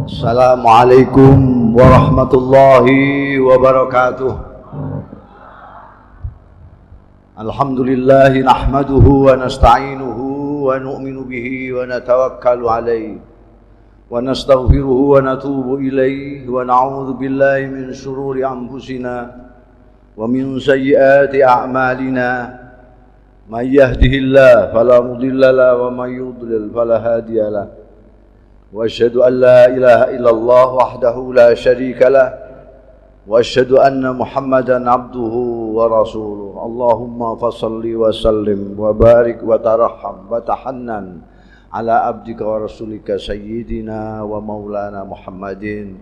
Assalamualaikum warahmatullahi wabarakatuh. Alhamdulillahi nahmaduhu wa nasta'inuhu wa nu'minu bihi wa natawakkalu alayhi wa nastaghfiruhu wa natubu ilayhi wa na'udzu billahi min shururi anfusina wa min sayyiati a'malina. Man yahdihillahu fala mudilla lahu wa man yudlil fala hadiya lahu. Wa asyhadu an la ilaha illallah wahdahu la syarika lah wa asyhadu anna Muhammadan abduhu wa rasuluh. Allahumma fassalli wa sallim wa barik wa tarham wa tahannan ala abdika wa rasulika sayyidina wa maulana Muhammadin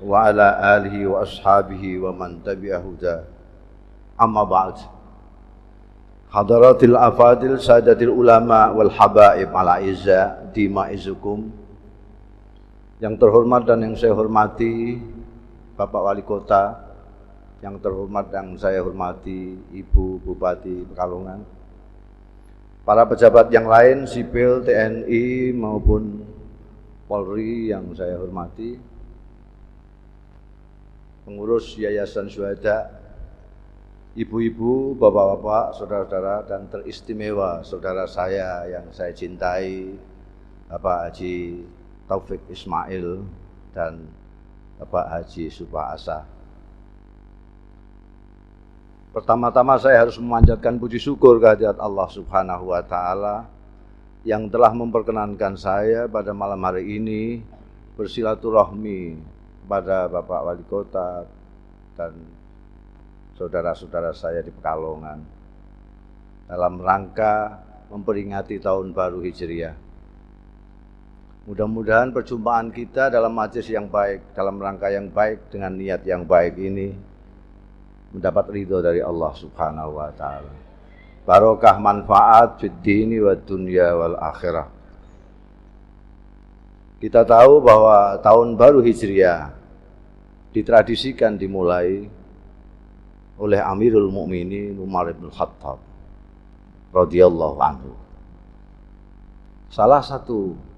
wa ala alihi wa ashabihi wa man tabi'ahu huda. Amma ba'd. Hadaratil afadil sadatil ulama wal habaib ala izza dimaizukum. Yang terhormat dan yang saya hormati Bapak Wali Kota, yang terhormat dan saya hormati Ibu Bupati Pekalongan, para pejabat yang lain, sipil, TNI maupun Polri yang saya hormati, pengurus Yayasan Syuhada, ibu-ibu, bapak-bapak, saudara-saudara, dan teristimewa saudara saya yang saya cintai, Bapak Haji Taufik Ismail dan Bapak Haji Subah Asa. Pertama-tama saya harus memanjatkan puji syukur kehadirat Allah Subhanahu wa Ta'ala yang telah memperkenankan saya pada malam hari ini bersilaturahmi kepada Bapak Wali Kota dan saudara-saudara saya di Pekalongan dalam rangka memperingati Tahun Baru Hijriah. Mudah-mudahan perjumpaan kita dalam majelis yang baik, dalam rangka yang baik, dengan niat yang baik ini mendapat ridho dari Allah Subhanahu wa Ta'ala. Barokah manfaat fid dini wa dunya wal akhirah. Kita tahu bahwa tahun baru Hijriah ditradisikan dimulai oleh Amirul Mukminin Umar bin Khattab radhiyallahu anhu. Salah satu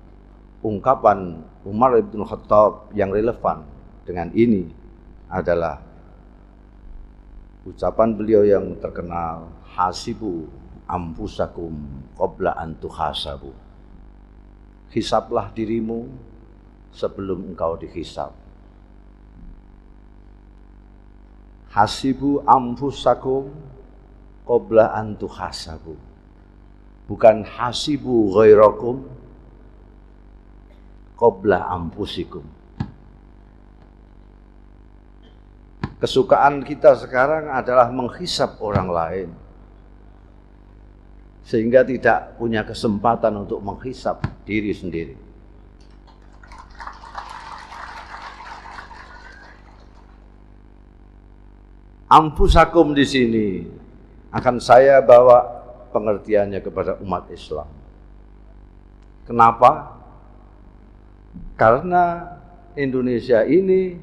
ungkapan Umar bin Khattab yang relevan dengan ini adalah ucapan beliau yang terkenal, hasibu anfusakum qabla an tuhasabu. Hisablah dirimu sebelum engkau dihisab. Hasibu anfusakum qabla an tuhasabu. Bukan hasibu ghairakum qabla anfusikum. Kesukaan kita sekarang adalah menghisap orang lain, sehingga tidak punya kesempatan untuk menghisap diri sendiri. Anfusakum di sini akan saya bawa pengertiannya kepada umat Islam. Kenapa? Karena Indonesia ini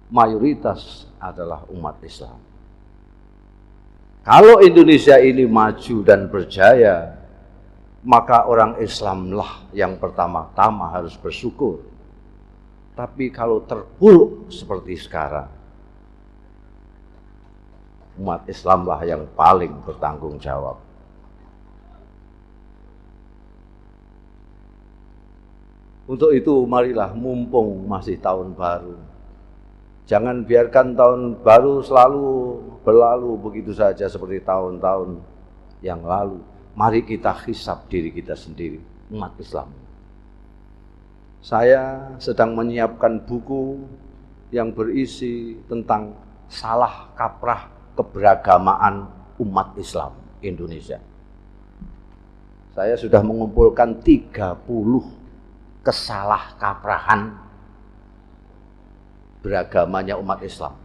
mayoritas adalah umat Islam. Kalau Indonesia ini maju dan berjaya, maka orang Islamlah yang pertama-tama harus bersyukur. Tapi kalau terpuruk seperti sekarang, umat Islamlah yang paling bertanggung jawab. Untuk itu marilah mumpung masih tahun baru, jangan biarkan tahun baru selalu berlalu begitu saja seperti tahun-tahun yang lalu. Mari kita hisab diri kita sendiri, umat Islam. Saya sedang menyiapkan buku yang berisi tentang salah kaprah keberagamaan umat Islam Indonesia. Saya sudah mengumpulkan 30 kesalah kaprahan beragamanya umat Islam.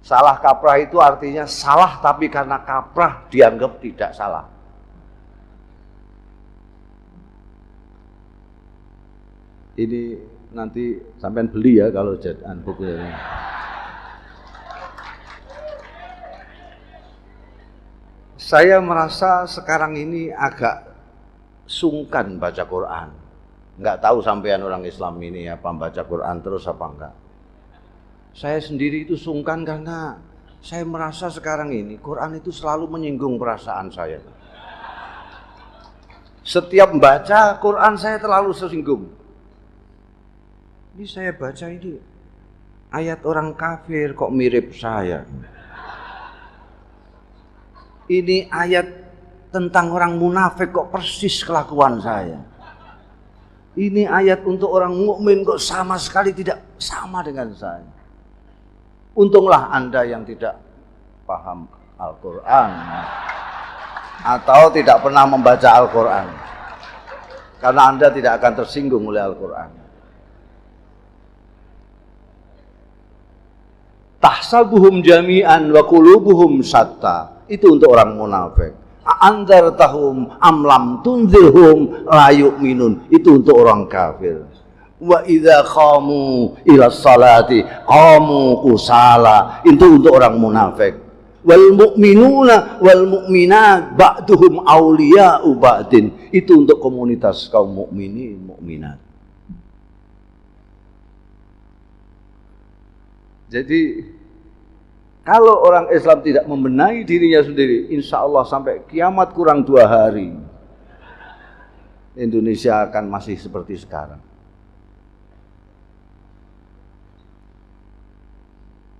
Salah kaprah itu artinya salah tapi karena kaprah dianggap tidak salah. Ini nanti sampean beli ya kalau jadian bukunya. Saya merasa sekarang ini agak sungkan baca Quran. Nggak tahu sampean orang Islam ini apa baca Quran terus apa enggak. Saya sendiri itu sungkan karena saya merasa sekarang ini Quran itu selalu menyinggung perasaan saya. Setiap membaca Quran saya terlalu tersinggung. Ini saya baca ini ayat orang kafir kok mirip saya. Ini ayat tentang orang munafik kok persis kelakuan saya. Ini ayat untuk orang mukmin kok sama sekali tidak sama dengan saya. Untunglah Anda yang tidak paham Al-Quran atau tidak pernah membaca Al-Quran, karena Anda tidak akan tersinggung oleh Al-Quran. Tahsabuhum jami'an wa qulubuhum syatta. Itu untuk orang munafik. Anzartahum am lam tunzirhum la yu'minun. Itu untuk orang kafir. Wa idza qamu ila salati qamu kusala. Itu untuk orang munafik. Wal mu'minuna wal mu'minat ba'duhum awliya'u ba'din. Itu untuk komunitas kaum mukminin mukminat. Jadi kalau orang Islam tidak membenahi dirinya sendiri, insya Allah sampai kiamat kurang 2 hari, Indonesia akan masih seperti sekarang.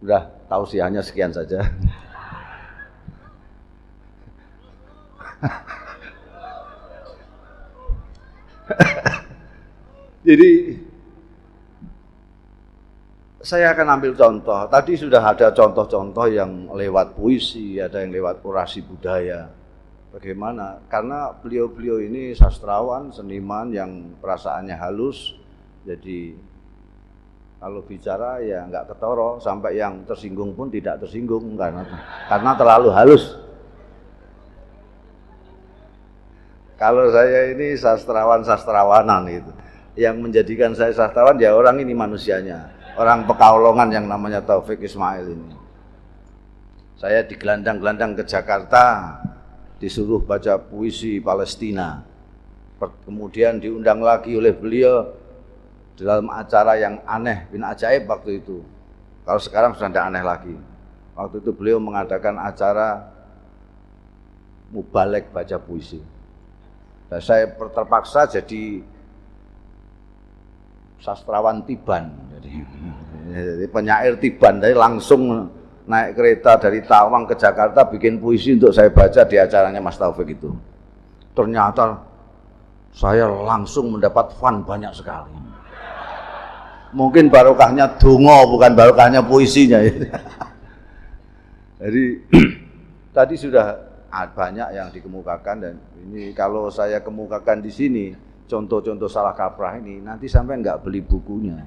Udah, tausiahnya sekian saja. Jadi saya akan ambil contoh. Tadi sudah ada contoh-contoh yang lewat puisi, ada yang lewat orasi budaya. Bagaimana? Karena beliau-beliau ini sastrawan, seniman yang perasaannya halus. Jadi kalau bicara ya nggak ketoro, sampai yang tersinggung pun tidak tersinggung karena terlalu halus. Kalau saya ini sastrawanan gitu. Yang menjadikan saya sastrawan ya orang ini manusianya. Orang Pekalongan yang namanya Taufik Ismail ini. Saya digelandang-gelandang ke Jakarta, disuruh baca puisi Palestina. Kemudian diundang lagi oleh beliau dalam acara yang aneh bin ajaib waktu itu. Kalau sekarang sudah tidak aneh lagi. Waktu itu beliau mengadakan acara mubalek baca puisi. Dan saya terpaksa jadi sastrawan tiban, jadi penyair tiban, jadi langsung naik kereta dari Tawang ke Jakarta bikin puisi untuk saya baca di acaranya Mas Taufik itu. Ternyata saya langsung mendapat fun banyak sekali. Mungkin barokahnya dongo bukan barokahnya puisinya. Jadi tadi sudah banyak yang dikemukakan dan ini kalau saya kemukakan di sini contoh-contoh salah kaprah ini, nanti sampai nggak beli bukunya.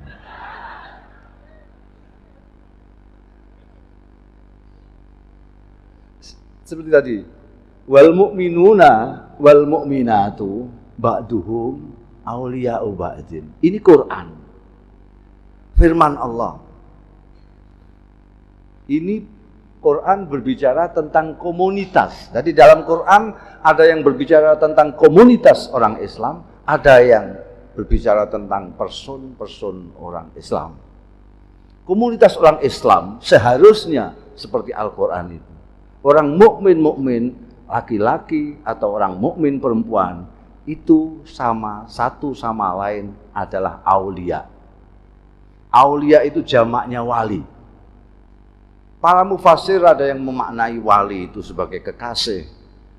Seperti tadi, wal mu'minuna wal mu'minatu ba'duhum awliya'u ba'din. Ini Quran, firman Allah. Ini Quran berbicara tentang komunitas. Jadi dalam Quran ada yang berbicara tentang komunitas orang Islam, ada yang berbicara tentang person-person orang Islam. Komunitas orang Islam seharusnya seperti Al-Quran itu. Orang mukmin laki-laki atau orang mukmin perempuan itu satu sama lain adalah aulia. Aulia itu jamaknya wali. Para mufassir ada yang memaknai wali itu sebagai kekasih,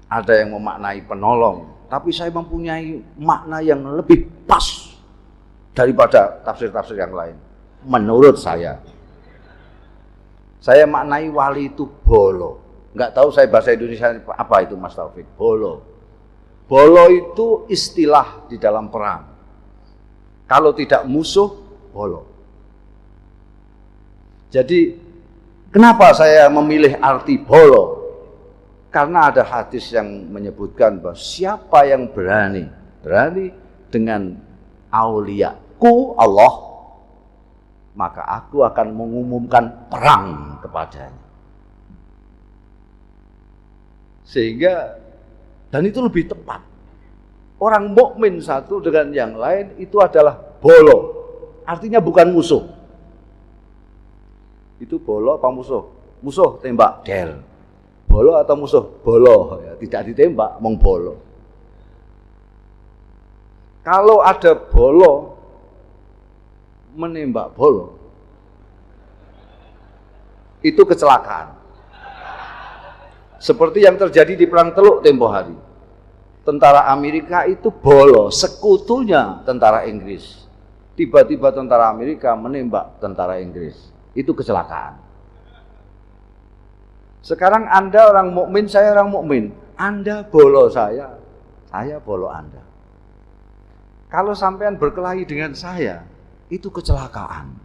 ada yang memaknai penolong. Tapi saya mempunyai makna yang lebih pas daripada tafsir-tafsir yang lain. Menurut saya maknai wali itu bolo. Nggak tahu saya bahasa Indonesia apa itu Mas Taufik. Bolo. Bolo itu istilah di dalam perang. Kalau tidak musuh, bolo. Jadi kenapa saya memilih arti bolo? Karena ada hadis yang menyebutkan bahwa siapa yang berani dengan auliaku Allah, maka aku akan mengumumkan perang kepadanya. Sehingga, dan itu lebih tepat. orang mukmin satu dengan yang lain itu adalah bolo. Artinya bukan musuh. Itu bolo apa musuh? Musuh tembak der. Bolo atau musuh? Bolo. Ya, tidak ditembak, mong bolo. Kalau ada bolo menembak bolo, itu kecelakaan. Seperti yang terjadi di Perang Teluk tempo hari. Tentara Amerika itu bolo, sekutunya tentara Inggris. Tiba-tiba tentara Amerika menembak tentara Inggris. Itu kecelakaan. Sekarang Anda orang mukmin, saya orang mukmin. Anda bolo saya bolo Anda. Kalau sampean berkelahi dengan saya, itu kecelakaan.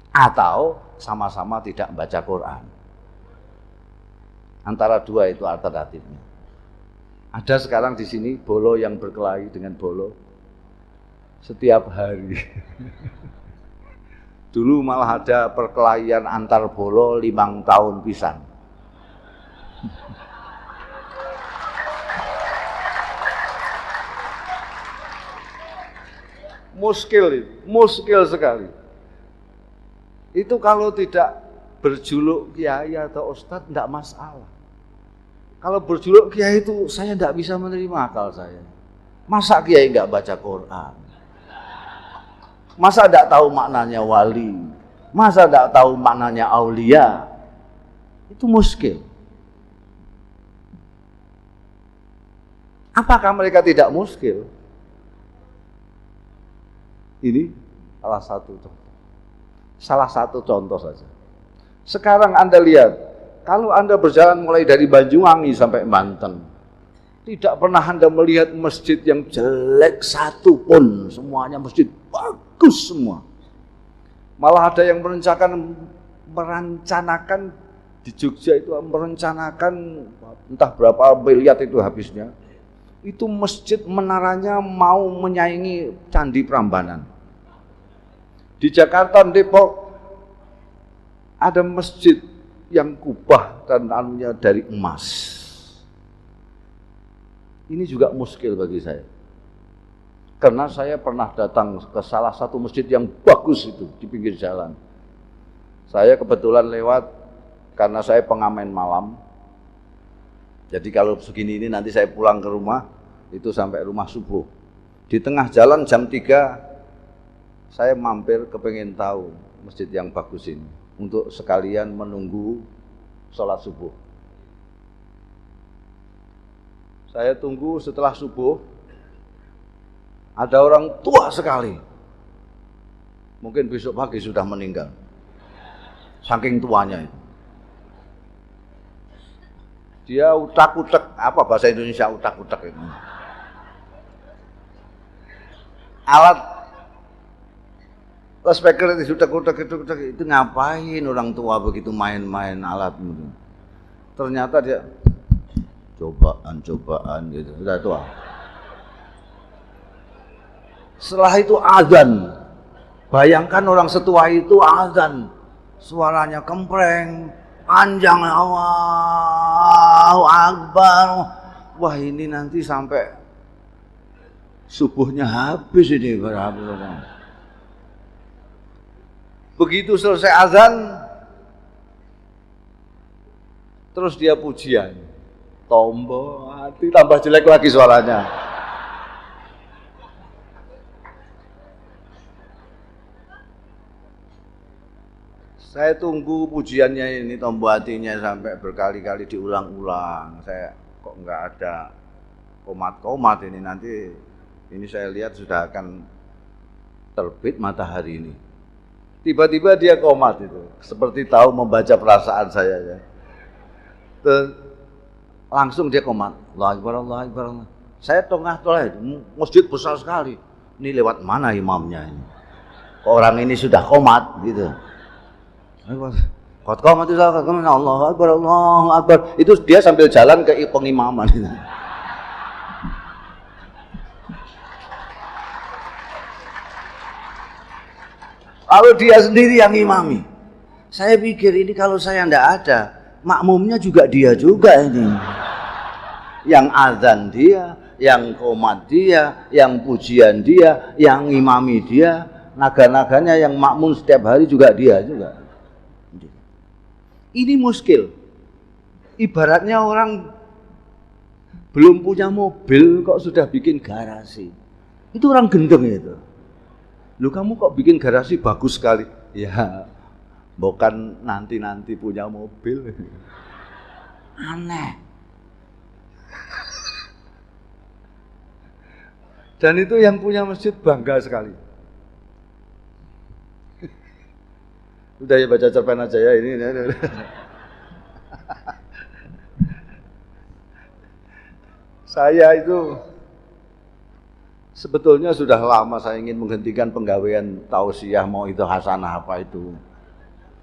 Atau sama-sama tidak membaca Quran. Antara dua itu alternatifnya. Ada sekarang di sini bolo yang berkelahi dengan bolo setiap hari. Dulu malah ada perkelahian antar bolo 5 tahun pisan. Muskil sekali. Itu kalau tidak berjuluk kiai atau ustadz tidak masalah. Kalau berjuluk kiai itu saya tidak bisa menerima akal saya. Masa kiai nggak baca Quran? Masa tidak tahu maknanya wali? Masa tidak tahu maknanya aulia? Itu muskil. Apakah mereka tidak muskil? Ini salah satu contoh saja. Sekarang Anda lihat, kalau Anda berjalan mulai dari Banyuwangi sampai Banten, tidak pernah Anda melihat masjid yang jelek satu pun, semuanya masjid bagus semua. Malah ada yang merencanakan di Jogja itu merencanakan entah berapa miliar itu habisnya. Itu masjid menaranya mau menyaingi Candi Prambanan. Di Jakarta, Depok ada masjid yang kubah dan anunya dari emas. Ini juga muskil bagi saya. Karena saya pernah datang ke salah satu masjid yang bagus itu di pinggir jalan. Saya kebetulan lewat karena saya pengamen malam. Jadi kalau segini ini nanti saya pulang ke rumah, itu sampai rumah subuh. Di tengah jalan jam 3, saya mampir kepengen tahu masjid yang bagus ini. Untuk sekalian menunggu sholat subuh. Saya tunggu setelah subuh, ada orang tua sekali. Mungkin besok pagi sudah meninggal. Saking tuanya itu. Dia utak-utak, apa bahasa Indonesia utak-utak itu? Alat speaker itu utak-utak itu ngapain orang tua begitu main-main alat itu? Ternyata dia cobaan gitu, udah tua. Setelah itu azan. Bayangkan orang setua itu azan. Suaranya kempreng, panjang, Allahu Akbar. Wah, ini nanti sampai subuhnya habis ini berapa. Begitu selesai azan, terus dia pujian. Tombo hati tambah jelek lagi suaranya. Saya tunggu pujiannya ini, tombo hatinya sampai berkali-kali diulang-ulang. Saya kok nggak ada komat-komat ini, nanti ini saya lihat sudah akan terbit matahari ini. Tiba-tiba dia komat itu, seperti tahu membaca perasaan saya ya. Langsung dia komat, Allahu Akbar, Allahu Akbar. Saya tengah-tengah, masjid besar sekali. Ini lewat mana imamnya ini? Kok orang ini sudah komat gitu. Qad qamat Allahu Akbar, Allahu Akbar. Itu dia sambil jalan ke pengimaman gitu. Kalau dia sendiri yang imami. Saya pikir ini kalau saya tidak ada, makmumnya juga dia juga ini. Yang azan dia, yang qomat dia, yang pujian dia, yang imami dia, naga-naganya yang makmum setiap hari juga dia juga. Ini muskil. Ibaratnya orang belum punya mobil kok sudah bikin garasi. Itu orang gendeng itu. Lu kamu kok bikin garasi bagus sekali. Ya, bukan nanti-nanti punya mobil. Aneh. Dan itu yang punya masjid bangga sekali. Udah ya baca cerpen aja ya ini. Saya itu sebetulnya sudah lama saya ingin menghentikan penggawaian tausiah mau itu hasanah apa itu.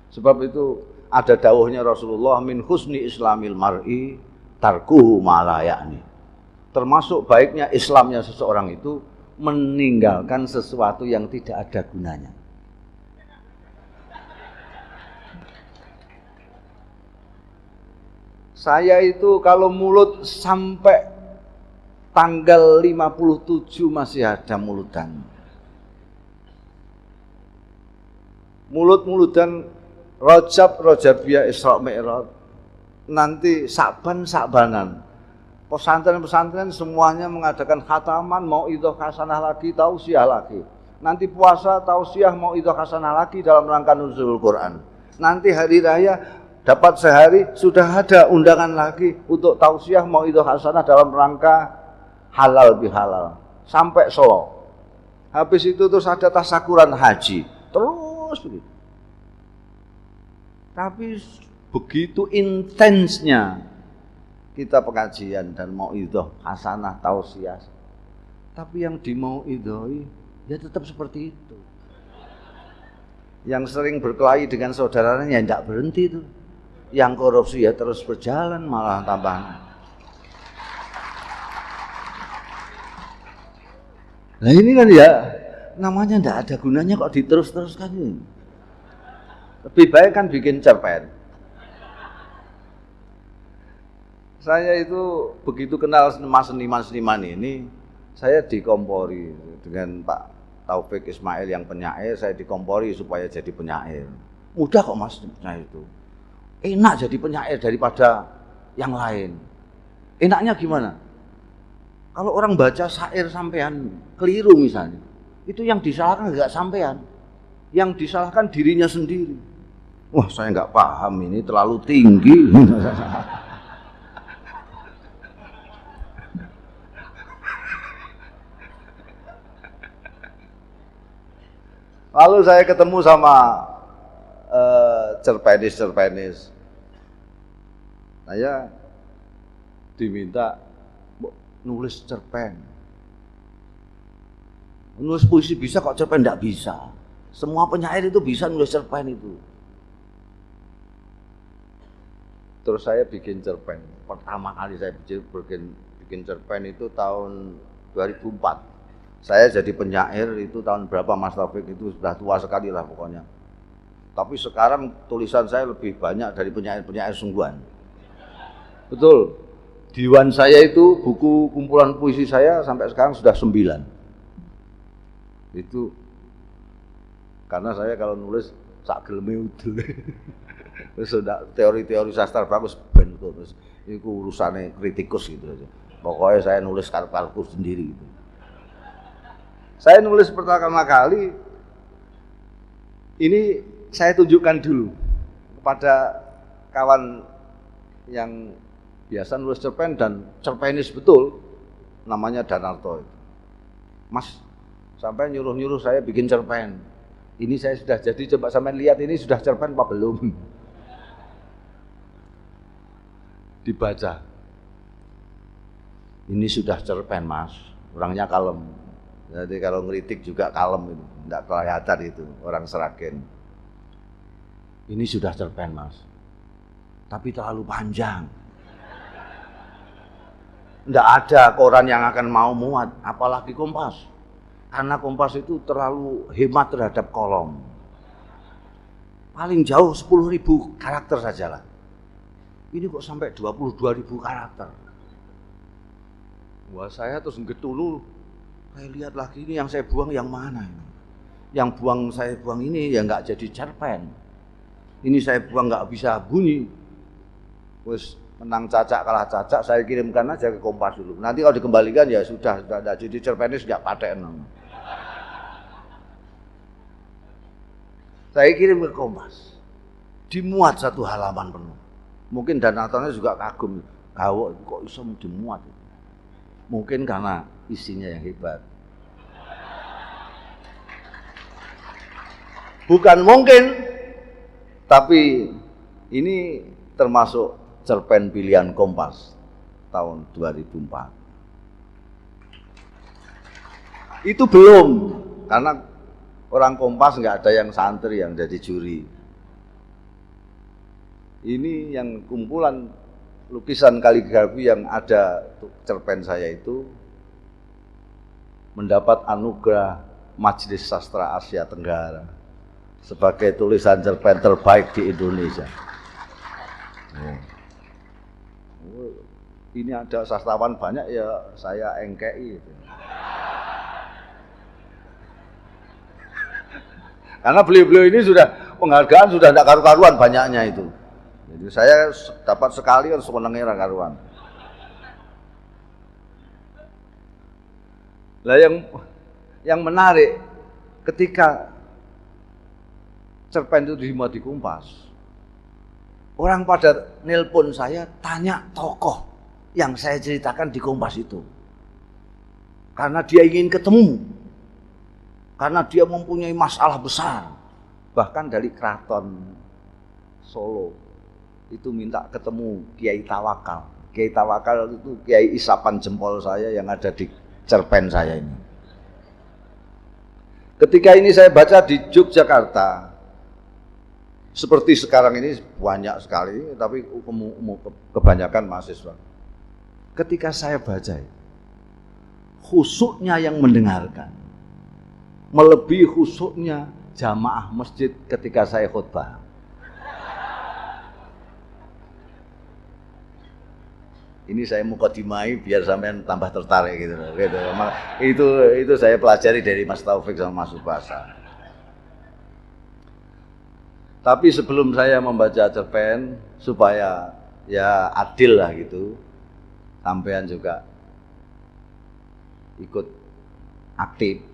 Sebab itu ada dawuhnya Rasulullah min husni islamil mar'i tarkuhu ma la ya'ni. Termasuk baiknya Islamnya seseorang itu meninggalkan sesuatu yang tidak ada gunanya. Saya itu kalau mulut sampai tanggal 57 masih ada mulutan. Mulut-mulutan Rajab, Rajabiyah, Isra Mi'raj. Nanti Sa'banan. Pesantren-pesantren semuanya mengadakan khataman, mauidhah hasanah lagi, tausiah lagi. Nanti puasa, tausiah, mauidhah hasanah lagi dalam rangka nuzulul Quran. Nanti hari raya dapat sehari sudah ada undangan lagi untuk tausiah, mauidhah hasanah dalam rangka halal bihalal. Sampai Solo. Habis itu terus ada tasyakuran haji. Terus begitu. Tapi begitu intensnya kita pengajian dan mauidhah hasanah tausiah. Tapi yang dimauidhahi ya tetap seperti itu. Yang sering berkelahi dengan saudaranya ya tidak berhenti itu. Yang korupsi ya terus berjalan malah tambah. Nah ini kan ya namanya tidak ada gunanya kok diterus-teruskan ini. Lebih baik kan bikin cerpen. Saya itu begitu kenal seniman-seniman ini, saya dikompori dengan Pak Taufik Ismail yang penyair, saya dikompori supaya jadi penyair. Mudah kok Mas penyair itu. Enak jadi penyair daripada yang lain. Enaknya gimana? Kalau orang baca syair sampean keliru misalnya, itu yang disalahkan enggak sampean, yang disalahkan dirinya sendiri. Wah saya enggak paham ini terlalu tinggi. Lalu saya ketemu sama cerpenis. Saya diminta nulis cerpen. Nulis puisi bisa kok cerpen enggak bisa. Semua penyair itu bisa nulis cerpen itu. Terus saya bikin cerpen. Pertama kali saya bikin cerpen itu tahun 2004. Saya jadi penyair itu tahun berapa Mas Taufik, itu sudah tua sekali lah pokoknya. Tapi sekarang tulisan saya lebih banyak dari penyair-penyair sungguhan. Betul. Diwan saya itu, buku kumpulan puisi saya sampai sekarang sudah 9. Itu karena saya kalau nulis sak geleme udel. Terus sudah teori-teori sastra bagus ben terus. Itu urusannya kritikus gitu aja. Pokoknya saya nulis kartu-kartu sendiri gitu. Saya nulis pertama kali, ini saya tunjukkan dulu kepada kawan yang biasa nulis cerpen dan cerpenis betul, namanya Danarto. Mas, sampai nyuruh-nyuruh saya bikin cerpen. Ini saya sudah jadi, coba sampai lihat ini sudah cerpen apa belum. Dibaca. Ini sudah cerpen Mas, orangnya kalem. Jadi kalau ngeritik juga kalem itu, tidak kelihatan itu orang Seragen. Ini sudah cerpen Mas, tapi terlalu panjang. Tidak ada koran yang akan mau muat, apalagi Kompas. Karena Kompas itu terlalu hemat terhadap kolom. Paling jauh 10.000 karakter sajalah. Ini kok sampai 22.000 karakter. Wah, saya terus getulu. Saya lihat lagi ini yang saya buang yang mana ini? Yang saya buang ini ya nggak jadi cerpen. Ini saya buang nggak bisa bunyi. Wes menang cacak kalah cacak, saya kirimkan aja ke Kompas dulu. Nanti kalau dikembalikan ya sudah jadi cerpenis nggak paten. Saya kirim ke Kompas, dimuat satu halaman penuh. Mungkin donaturnya juga kagum, kok bisa dimuat? Mungkin karena isinya yang hebat. Bukan mungkin, tapi ini termasuk cerpen pilihan Kompas tahun 2004. Itu belum, karena orang Kompas nggak ada yang santri yang jadi juri. Ini yang kumpulan lukisan kaligrafi yang ada cerpen saya itu mendapat anugerah Majelis Sastra Asia Tenggara sebagai tulisan cerpen terbaik di Indonesia. Ini ada sastrawan banyak ya saya engkei gitu. Karena beliau-beliau ini sudah penghargaan sudah tidak karu-karuan banyaknya itu. Jadi saya dapat sekali kan semenengnya karuan. Lah yang menarik ketika cerpen itu dimuat di Kompas, orang pada nelpon saya tanya tokoh yang saya ceritakan di Kompas itu. Karena dia ingin ketemu. Karena dia mempunyai masalah besar. Bahkan dari Keraton Solo itu minta ketemu Kiai Tawakal. Kiai Tawakal itu kiai isapan jempol saya yang ada di cerpen saya ini. Ketika ini saya baca di Yogyakarta, seperti sekarang ini banyak sekali, tapi kebanyakan mahasiswa. Ketika saya baca, khusyuknya yang mendengarkan melebihi khusyuknya jamaah masjid ketika saya khutbah. Ini saya mukadimai biar sampean tambah tertarik gitu. Itu saya pelajari dari Mas Taufik sama Mas Subasa. Tapi sebelum saya membaca cerpen supaya ya adil lah gitu, sampean juga ikut aktif.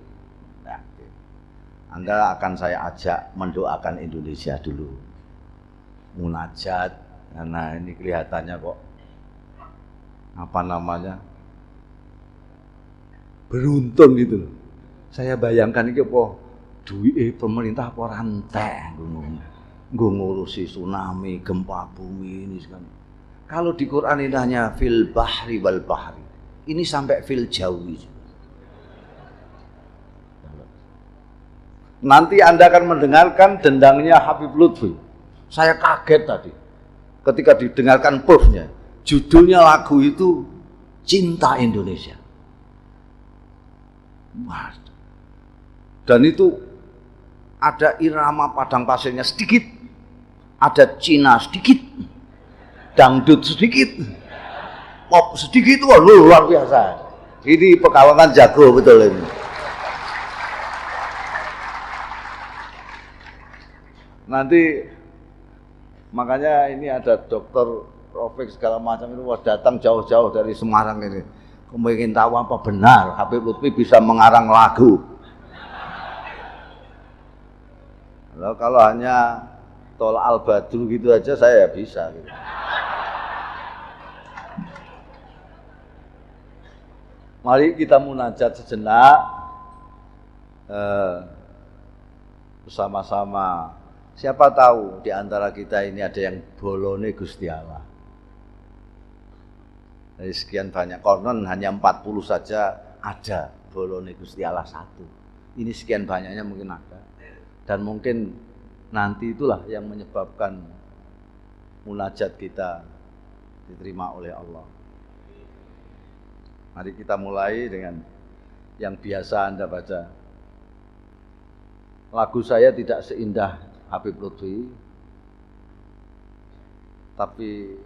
Anda akan saya ajak mendoakan Indonesia dulu. Munajat, karena ini kelihatannya kok beruntun gitu loh. Saya bayangkan ini apa duit pemerintah apa rantai ngurusi tsunami, gempa bumi ini kan. Kalau di Quran ini hanya fil bahri wal bahri. Ini sampai fil jawi. Nanti Anda akan mendengarkan dendangnya Habib Lutfi. Saya kaget tadi ketika didengarkan proofnya. Judulnya lagu itu Cinta Indonesia. Dan itu ada irama padang pasirnya sedikit, ada Cina sedikit, dangdut sedikit, pop sedikit, wah luar biasa. Ini Pekalongan jago betul ini. Nanti makanya ini ada dokter Rofik segala macam itu datang jauh-jauh dari Semarang ini. Ingin tahu apa benar Habib Lutfi bisa mengarang lagu. Kalau hanya Tol Al-Badru gitu aja saya bisa gitu. Mari kita munajat sejenak bersama-sama. Siapa tahu di antara kita ini ada yang bolone Gusti Allah. Dari sekian banyak konon hanya 40 saja ada bolone Gusti Allah satu. Ini sekian banyaknya mungkin ada. Dan mungkin nanti itulah yang menyebabkan munajat kita diterima oleh Allah. Mari kita mulai dengan yang biasa Anda baca. Lagu saya tidak seindah Habib Lutfi, tapi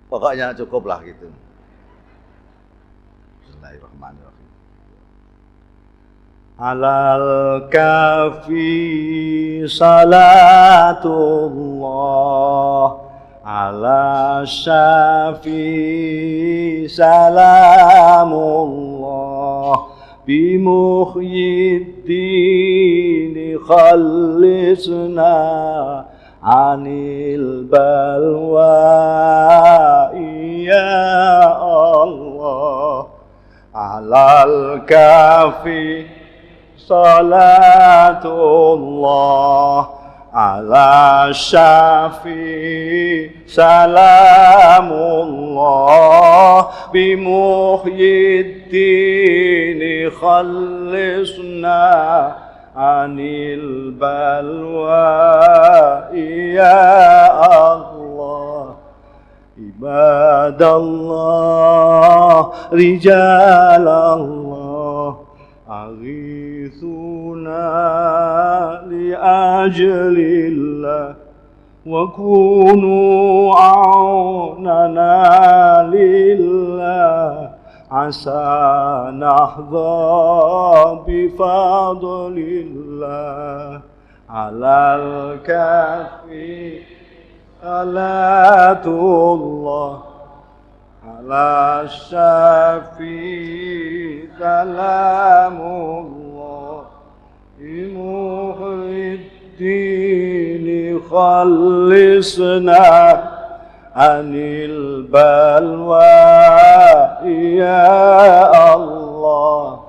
pokoknya cukup lah gitu. Bismillahirrahmanirrahim. Alal kafi salatullah, ala syafi salamullah, bimuhyiddin khalisna anil balwa ya Allah. Alal kafi salatullah, ala syafi salamullah, bimuhyiddin khalisna anil balwa ya Allah. Ibadallah, rijalallah, aghithuna li ajlillah, wa kunu a'nana lillah, asa nahdha bifadlillah. Alal kafi salatullah, ala syafi salamullah, bimuhyiddin khalisna anil balwa ya Allah.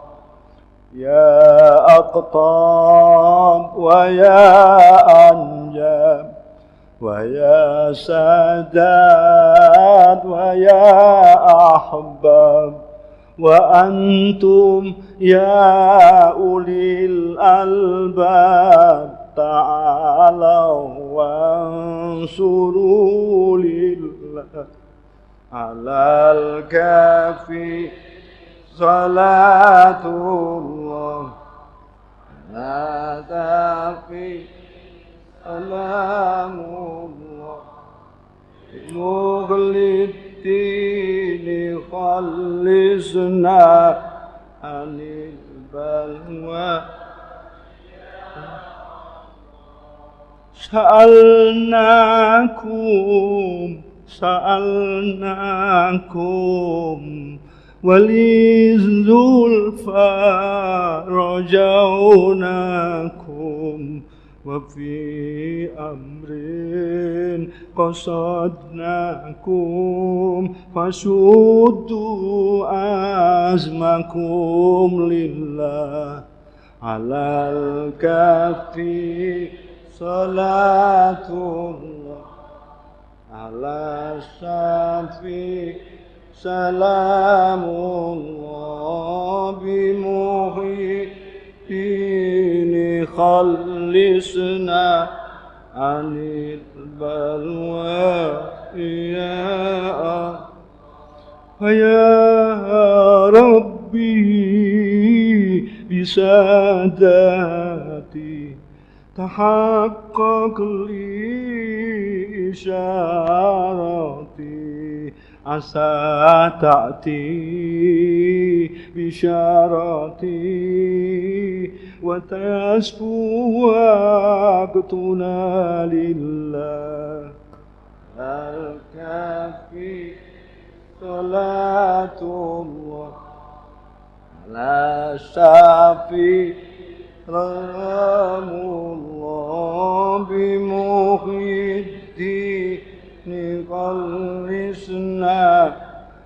Ya aqtab wa ya anjam, wa ya sadat wa ya ahbab, wa antum ya ulil albab, ta'alaw wansuru lillah. Alal kafi salatullah, ala kafi salamullah, mughliddin khalisna anil balwa. Sa'alnakum walizulfa rajaunakum, wa fi amrin qasadnakum, fasuddu azmakum lillah. Alal kafi salatullah, ala syafi salamullah, bimuhyiddin khalisna anil balwa ya Allah. Ya Rabbi bisadati tahaqqaq li isyarati, asa ta'ti bisyarati, wa tasfu waqtuna lillah. Al-kafi salatullah, ala syafi salamullah, bimuhyiddin khalisna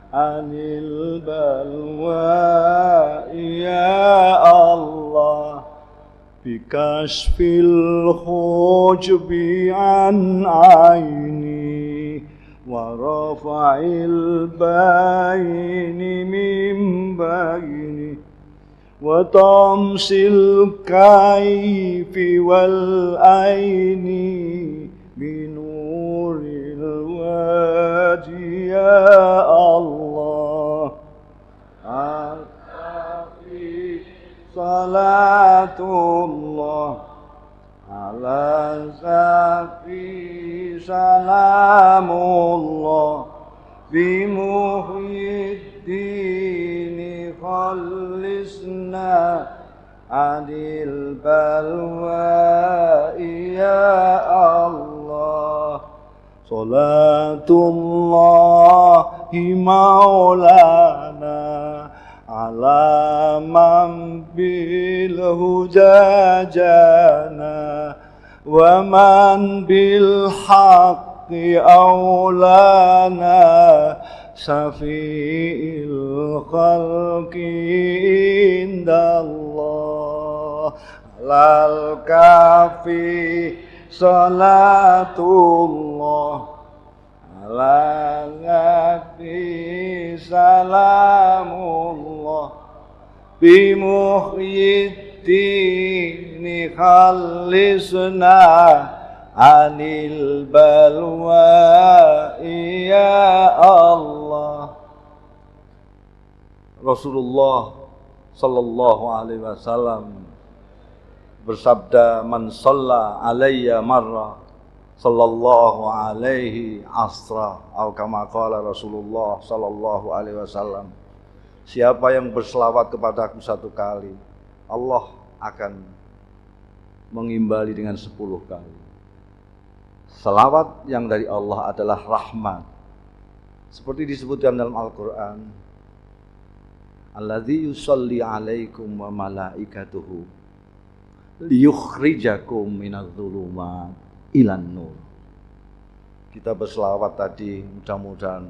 anil balwa ya Allah. Bikashfil khujbi an aini, wa rafa'il bayni min bayni, wa tamsil kaifi wal aini, binuril wajhi ya Allah. Al-kafi salatullah, ala safi salamullah, bimuhyiddin خلصنا عن البلواء يا الله صلاة الله مولانا على من بالهدى جانا ومن بالحق أولانا شفيع الخلق عند الله على الكافي صلاة الله على النبي سلام الله بمحيي الدين خلصنا عن البلواء يا الله. Rasulullah sallallahu alaihi wasallam bersabda, man shalla alayya marra sallallahu alaihi asra, atau kama qala Rasulullah sallallahu alaihi wasallam, siapa yang berselawat kepadaku satu kali, Allah akan mengimbali dengan 10 kali. Selawat yang dari Allah adalah rahmat, seperti disebutkan dalam Al-Quran, alladzi yusalli alaikum wa malaikatuhu liyukhrijakum minadh-dhulumat ilan nur. Kita berselawat tadi, mudah-mudahan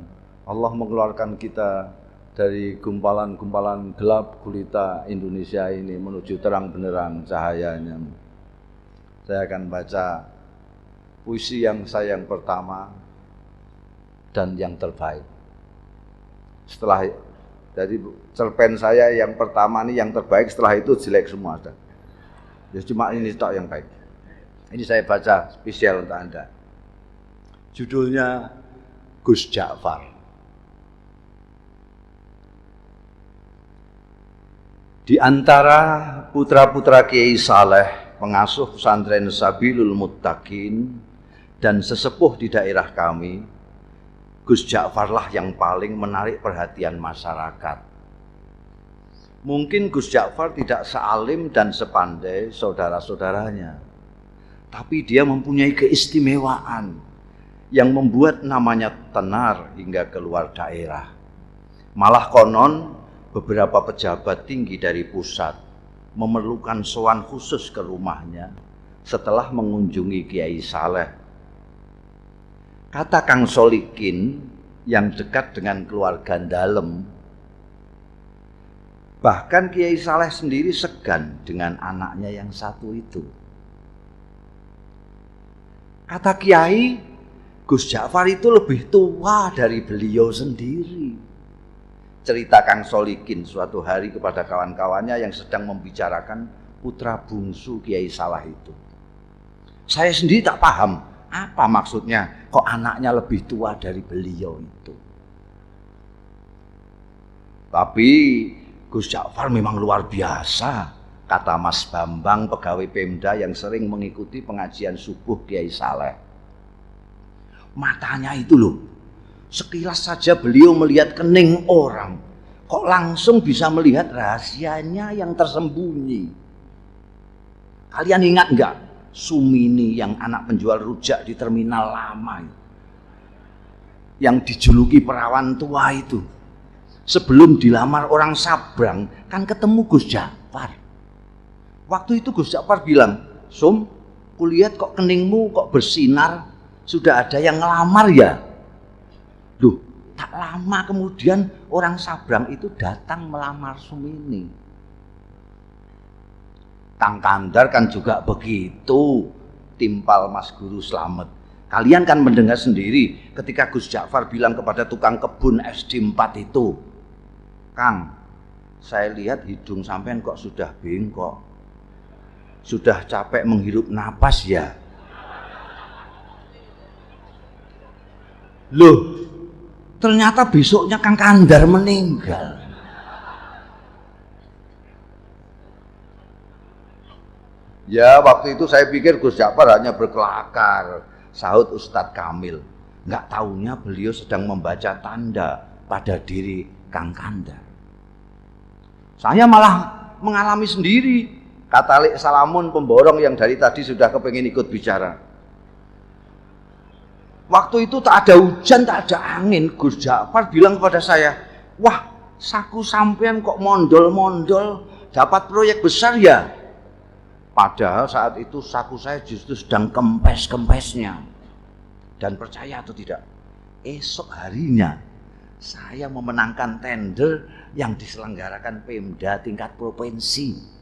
Allah mengeluarkan kita dari gumpalan-gumpalan gelap gulita Indonesia ini menuju terang benderang cahayanya. Saya akan baca puisi yang pertama dan yang terbaik. Setelah jadi cerpen saya yang pertama ini yang terbaik, setelah itu jelek semua. Ya cuma ini tok yang baik. Ini saya baca spesial untuk Anda. Judulnya Gus Ja'far. Di antara putra-putra Kiai Saleh, pengasuh pesantren Sabilul Muttaqin dan sesepuh di daerah kami, Gus Ja'farlah yang paling menarik perhatian masyarakat. Mungkin Gus Ja'far tidak sealim dan sepandai saudara-saudaranya, tapi dia mempunyai keistimewaan yang membuat namanya tenar hingga keluar daerah. Malah konon beberapa pejabat tinggi dari pusat memerlukan sowan khusus ke rumahnya setelah mengunjungi Kiai Saleh. Kata Kang Solikin yang dekat dengan keluarga dalem, bahkan Kiai Saleh sendiri segan dengan anaknya yang satu itu. Kata Kiai, Gus Ja'far itu lebih tua dari beliau sendiri. Cerita Kang Solikin suatu hari kepada kawan-kawannya yang sedang membicarakan putra bungsu Kiai Saleh itu. Saya sendiri tak paham apa maksudnya kok anaknya lebih tua dari beliau itu. Tapi Gus Ja'far memang luar biasa, kata Mas Bambang, pegawai Pemda yang sering mengikuti pengajian subuh Kiai Saleh. Matanya itu loh, sekilas saja beliau melihat kening orang, kok langsung bisa melihat rahasianya yang tersembunyi. Kalian ingat enggak Sumini yang anak penjual rujak di terminal lama itu, yang dijuluki perawan tua itu? Sebelum dilamar orang Sabrang kan ketemu Gus Ja'far. Waktu itu Gus Ja'far bilang, "Sum, kulihat kok keningmu kok bersinar, sudah ada yang ngelamar ya?" Duh, tak lama kemudian orang Sabrang itu datang melamar Sumini. Kang Kandar kan juga begitu, timpal Mas Guru Slamet. Kalian kan mendengar sendiri ketika Gus Ja'far bilang kepada tukang kebun SD 4 itu, "Kang, saya lihat hidung sampean kok sudah bengkok. Sudah capek menghirup napas ya?" Loh, ternyata besoknya Kang Kandar meninggal. Ya, waktu itu saya pikir Gus Ja'far hanya berkelakar, sahut Ustadz Kamil. Nggak taunya beliau sedang membaca tanda pada diri Kang Kandar. Saya malah mengalami sendiri, kata Lek Salamun pemborong yang dari tadi sudah kepengen ikut bicara. Waktu itu tak ada hujan, tak ada angin, Gus Ja'far bilang kepada saya, wah saku sampean kok mondol-mondol, dapat proyek besar ya? Padahal saat itu saku saya justru sedang kempes-kempesnya. Dan percaya atau tidak, esok harinya saya memenangkan tender yang diselenggarakan Pemda tingkat provinsi.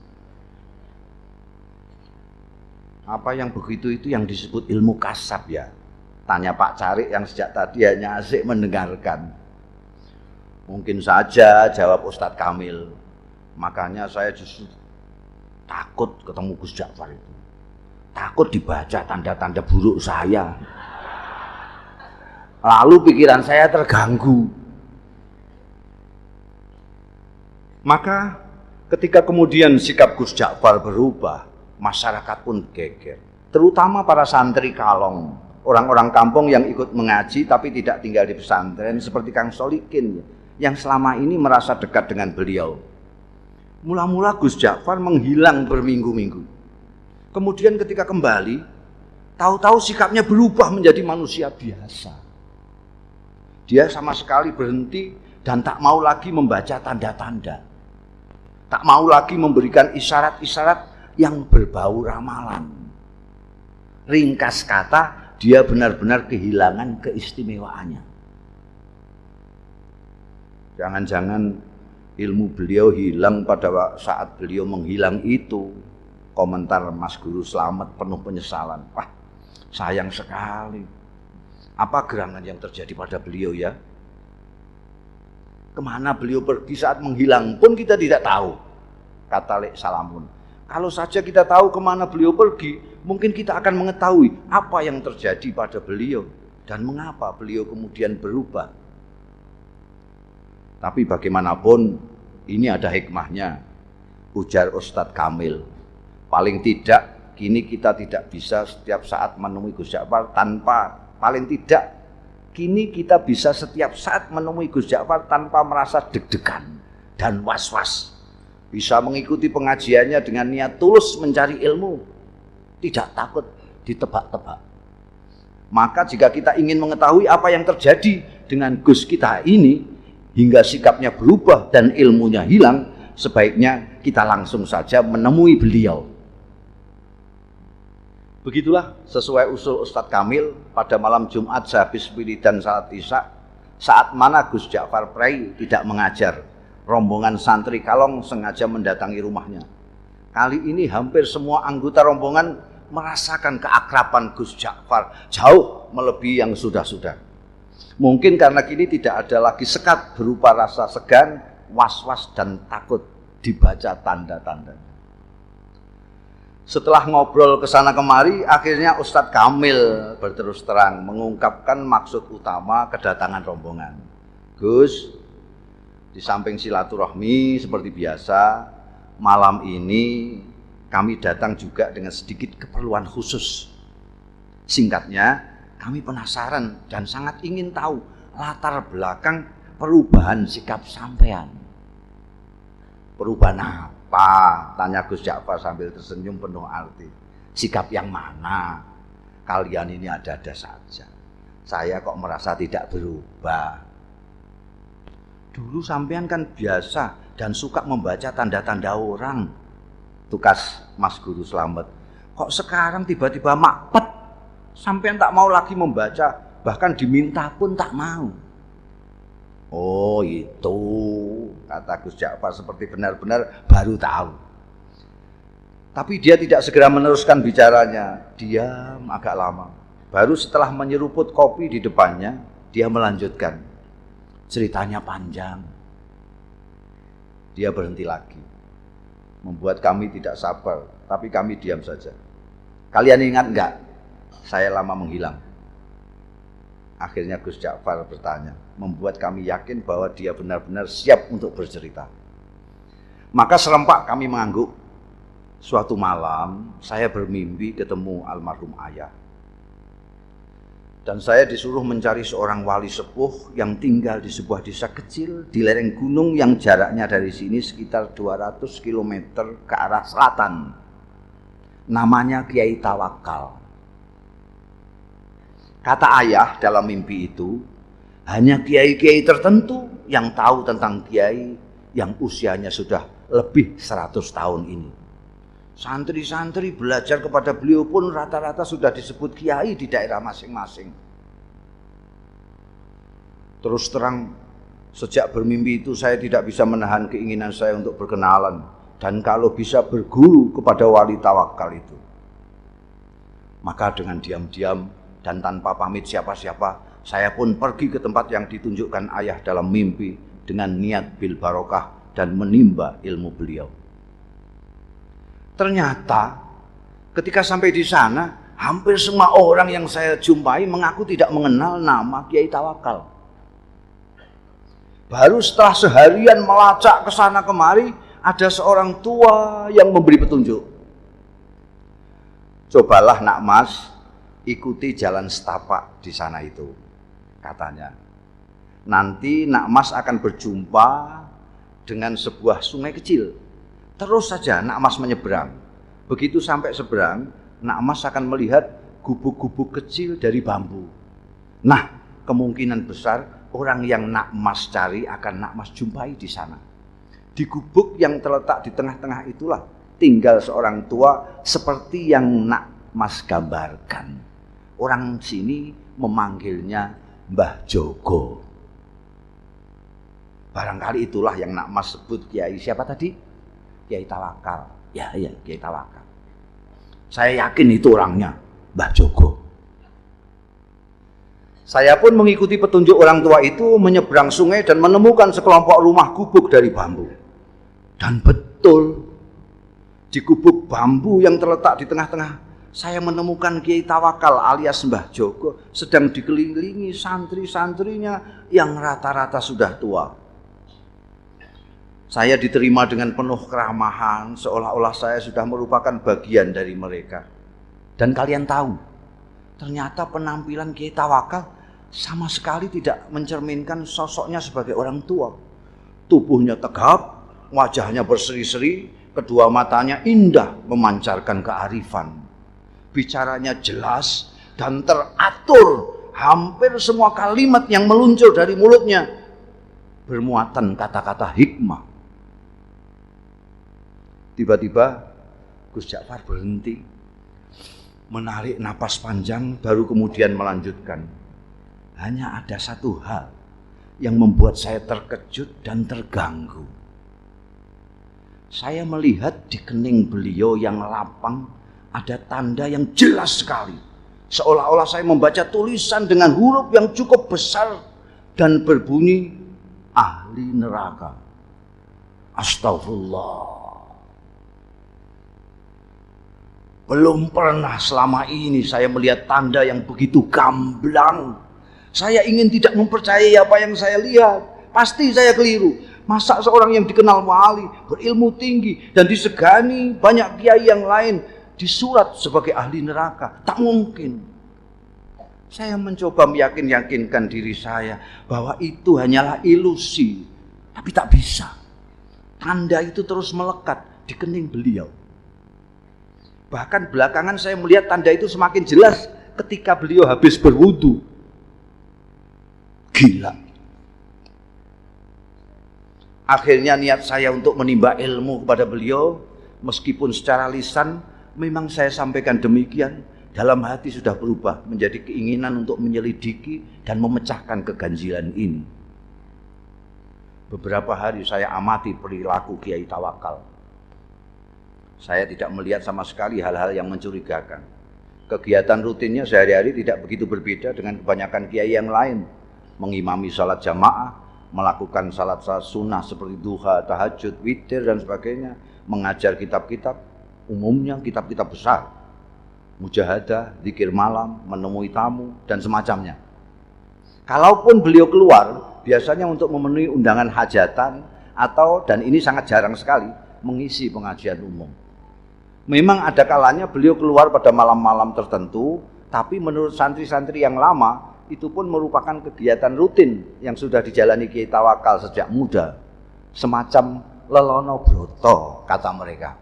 Apa yang begitu itu yang disebut ilmu kasab ya? Tanya Pak Carik yang sejak tadi hanya asik mendengarkan. Mungkin saja, jawab Ustadz Kamil. Makanya saya justru takut ketemu Gus Ja'far itu. Takut dibaca tanda-tanda buruk saya. Lalu pikiran saya terganggu. Maka ketika kemudian sikap Gus Ja'far berubah, masyarakat pun geger. Terutama para santri Kalong, orang-orang kampung yang ikut mengaji tapi tidak tinggal di pesantren seperti Kang Solikin yang selama ini merasa dekat dengan beliau. Mula-mula Gus Ja'far menghilang berminggu-minggu. Kemudian ketika kembali, tahu-tahu sikapnya berubah menjadi manusia biasa. Dia sama sekali berhenti dan tak mau lagi membaca tanda-tanda. Tak mau lagi memberikan isyarat-isyarat yang berbau ramalan. Ringkas kata, dia benar-benar kehilangan keistimewaannya. Jangan-jangan ilmu beliau hilang pada saat beliau menghilang itu. Komentar Mas Guru Slamet penuh penyesalan. Wah, sayang sekali. Apa gerangan yang terjadi pada beliau ya? Kemana beliau pergi saat menghilang pun kita tidak tahu, kata Lek Salamun. Kalau saja kita tahu kemana beliau pergi, mungkin kita akan mengetahui apa yang terjadi pada beliau dan mengapa beliau kemudian berubah. Tapi bagaimanapun ini ada hikmahnya, ujar Ustadz Kamil. Paling tidak kini kita tidak bisa setiap saat menemui Gus Ja'far paling tidak kini kita bisa setiap saat menemui Gus Ja'far tanpa merasa deg-degan dan was-was. Bisa mengikuti pengajiannya dengan niat tulus mencari ilmu, tidak takut ditebak-tebak. Maka jika kita ingin mengetahui apa yang terjadi dengan Gus kita ini, hingga sikapnya berubah dan ilmunya hilang, sebaiknya kita langsung saja menemui beliau. Begitulah sesuai usul Ustadz Kamil pada malam Jumat sehabis wiridan salat Isya, saat mana Gus Ja'far Prei tidak mengajar, rombongan santri Kalong sengaja mendatangi rumahnya. Kali ini hampir semua anggota rombongan merasakan keakraban Gus Ja'far jauh melebihi yang sudah-sudah. Mungkin karena kini tidak ada lagi sekat berupa rasa segan, was-was dan takut dibaca tanda-tandanya. Setelah ngobrol kesana kemari, akhirnya Ustadz Kamil berterus terang mengungkapkan maksud utama kedatangan rombongan. Gus, di samping silaturahmi seperti biasa, malam ini kami datang juga dengan sedikit keperluan khusus. Singkatnya, kami penasaran dan sangat ingin tahu latar belakang perubahan sikap sampean. Perubahan apa? Tanya Gus Ja'far sambil tersenyum penuh arti. Sikap yang mana? Kalian ini ada-ada saja. Saya kok merasa tidak berubah. Dulu sampean kan biasa dan suka membaca tanda-tanda orang, tukas Mas Guru Slamet. Kok sekarang tiba-tiba makpet? Sampean tak mau lagi membaca, bahkan diminta pun tak mau. Oh itu, kata Gus Ja'far seperti benar-benar baru tahu. Tapi dia tidak segera meneruskan bicaranya, diam agak lama. Baru setelah menyeruput kopi di depannya, dia melanjutkan. Ceritanya panjang. Dia berhenti lagi, membuat kami tidak sabar, tapi kami diam saja. Kalian ingat enggak, saya lama menghilang? Akhirnya Gus Ja'far bertanya, membuat kami yakin bahwa dia benar-benar siap untuk bercerita. Maka serempak kami mengangguk. Suatu malam saya bermimpi ketemu almarhum ayah. Dan saya disuruh mencari seorang wali sepuh yang tinggal di sebuah desa kecil di lereng gunung yang jaraknya dari sini sekitar 200 km ke arah selatan. Namanya Kiai Tawakal. Kata ayah dalam mimpi itu, hanya kiai-kiai tertentu yang tahu tentang kiai yang usianya sudah lebih 100 tahun ini. Santri-santri belajar kepada beliau pun rata-rata sudah disebut kiai di daerah masing-masing. Terus terang, sejak bermimpi itu saya tidak bisa menahan keinginan saya untuk berkenalan dan kalau bisa berguru kepada wali tawakal itu. Maka dengan diam-diam dan tanpa pamit siapa-siapa, saya pun pergi ke tempat yang ditunjukkan ayah dalam mimpi dengan niat bil barokah dan menimba ilmu beliau. Ternyata ketika sampai di sana, hampir semua orang yang saya jumpai mengaku tidak mengenal nama Kiai Tawakal. Baru setelah seharian melacak ke sana kemari, ada seorang tua yang memberi petunjuk. Cobalah nak mas, ikuti jalan setapak di sana itu, katanya. Nanti nak mas akan berjumpa dengan sebuah sungai kecil. Terus saja nak mas menyeberang. Begitu sampai seberang, nak mas akan melihat gubuk-gubuk kecil dari bambu. Nah, kemungkinan besar orang yang nak mas cari akan nak mas jumpai di sana. Di gubuk yang terletak di tengah-tengah itulah tinggal seorang tua seperti yang nak mas gambarkan. Orang sini memanggilnya Mbah Jogo. Barangkali itulah yang nak mas sebut kiai siapa tadi? Kiai Tawakal. Ya, Kiai Tawakal. Saya yakin itu orangnya, Mbah Jogo. Saya pun mengikuti petunjuk orang tua itu menyeberang sungai dan menemukan sekelompok rumah gubuk dari bambu. Dan betul, di gubuk bambu yang terletak di tengah-tengah, saya menemukan Kiai Tawakal alias Mbah Jogo sedang dikelilingi santri-santrinya yang rata-rata sudah tua. Saya diterima dengan penuh keramahan, seolah-olah saya sudah merupakan bagian dari mereka. Dan kalian tahu, ternyata penampilan Kiai Tawakal sama sekali tidak mencerminkan sosoknya sebagai orang tua. Tubuhnya tegap, wajahnya berseri-seri, kedua matanya indah memancarkan kearifan. Bicaranya jelas dan teratur, hampir semua kalimat yang meluncur dari mulutnya bermuatan kata-kata hikmah. Tiba-tiba Gus Ja'far berhenti, menarik napas panjang, baru kemudian melanjutkan. Hanya ada satu hal yang membuat saya terkejut dan terganggu. Saya melihat di kening beliau yang lapang ada tanda yang jelas sekali. Seolah-olah saya membaca tulisan dengan huruf yang cukup besar dan berbunyi ahli neraka. Astagfirullah. Belum pernah selama ini saya melihat tanda yang begitu gamblang. Saya ingin tidak mempercayai apa yang saya lihat. Pasti saya keliru. Masa seorang yang dikenal wali, berilmu tinggi, dan disegani banyak kiai yang lain, disurat sebagai ahli neraka? Tak mungkin. Saya mencoba meyakinkan diri saya bahwa itu hanyalah ilusi. Tapi tak bisa. Tanda itu terus melekat di kening beliau. Bahkan belakangan saya melihat tanda itu semakin jelas ketika beliau habis berwudu. Gila. Akhirnya niat saya untuk menimba ilmu kepada beliau, meskipun secara lisan memang saya sampaikan demikian, dalam hati sudah berubah menjadi keinginan untuk menyelidiki dan memecahkan keganjilan ini. Beberapa hari saya amati perilaku Kiai Tawakal. Saya tidak melihat sama sekali hal-hal yang mencurigakan. Kegiatan rutinnya sehari-hari tidak begitu berbeda dengan kebanyakan kiai yang lain. Mengimami salat jamaah, melakukan salat sunnah seperti duha, tahajud, witir dan sebagainya. Mengajar kitab-kitab, umumnya kitab-kitab besar. Mujahadah, zikir malam, menemui tamu dan semacamnya. Kalaupun beliau keluar, biasanya untuk memenuhi undangan hajatan atau, dan ini sangat jarang sekali, mengisi pengajian umum. Memang ada kalanya beliau keluar pada malam-malam tertentu, Tapi menurut santri-santri yang lama, itu pun merupakan kegiatan rutin yang sudah dijalani Kiai Tawakal sejak muda. Semacam lelono broto, kata mereka.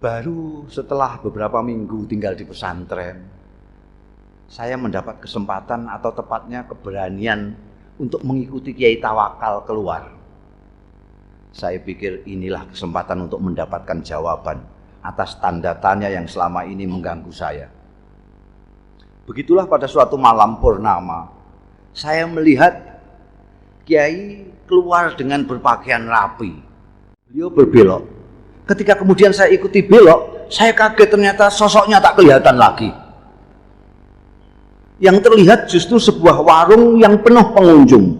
Baru setelah beberapa minggu tinggal di pesantren, saya mendapat kesempatan atau tepatnya keberanian untuk mengikuti Kiai Tawakal keluar. Saya pikir inilah kesempatan untuk mendapatkan jawaban atas tanda tanya yang selama ini mengganggu saya. Begitulah pada suatu malam purnama, saya melihat Kiai keluar dengan berpakaian rapi. Beliau berbelok. Ketika kemudian saya ikuti belok, saya kaget ternyata sosoknya tak kelihatan lagi. Yang terlihat justru sebuah warung yang penuh pengunjung.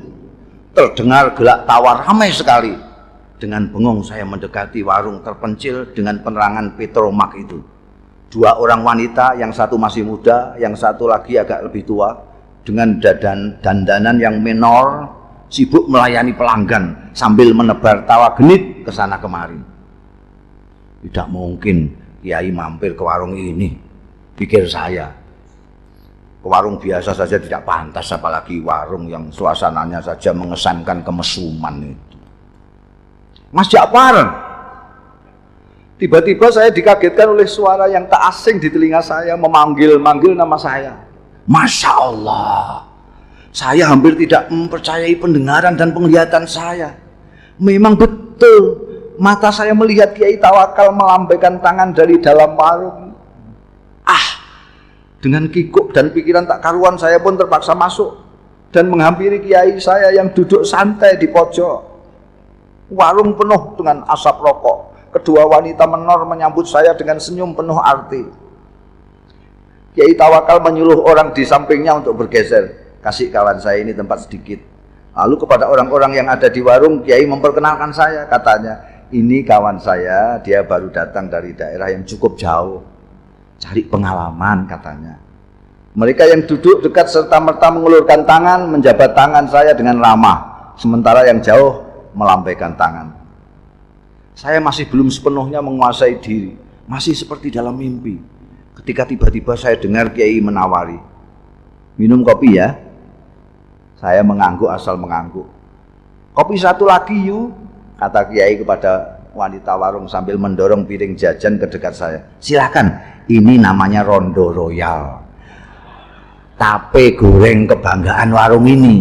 Terdengar gelak tawa ramai sekali. Dengan bengong saya mendekati warung terpencil dengan penerangan petromak itu. 2 orang wanita, yang satu masih muda, yang satu lagi agak lebih tua, dengan dandanan yang menor, sibuk melayani pelanggan sambil menebar tawa genit ke sana kemari. Tidak mungkin Kiai mampir ke warung ini, pikir saya. Ke warung biasa saja tidak pantas, apalagi warung yang suasananya saja mengesankan kemesuman itu. Mas Ja'far, tiba-tiba saya dikagetkan oleh suara yang tak asing di telinga saya, memanggil-manggil nama saya. Masya Allah, saya hampir tidak mempercayai pendengaran dan penglihatan saya. Memang betul, mata saya melihat Kiai Tawakal melambaikan tangan dari dalam warung. Dengan kikuk dan pikiran tak karuan, saya pun terpaksa masuk dan menghampiri Kiai saya yang duduk santai di pojok. Warung penuh dengan asap rokok. Kedua wanita menor menyambut saya dengan senyum penuh arti. Kiai Tawakal menyuruh orang di sampingnya untuk bergeser. Kasih kawan saya ini tempat sedikit. Lalu kepada orang-orang yang ada di warung, Kiai memperkenalkan saya. Katanya, ini kawan saya, dia baru datang dari daerah yang cukup jauh. Cari pengalaman, katanya. Mereka yang duduk dekat serta-merta mengulurkan tangan, menjabat tangan saya dengan ramah. Sementara yang jauh melambaikan tangan. Saya masih belum sepenuhnya menguasai diri. Masih seperti dalam mimpi. Ketika tiba-tiba saya dengar Kiai menawari, minum kopi ya? Saya mengangguk asal mengangguk. Kopi satu lagi yuk, kata Kiai kepada wanita warung sambil mendorong piring jajan ke dekat saya. Silakan, ini namanya Rondo Royal. Tape goreng kebanggaan warung ini.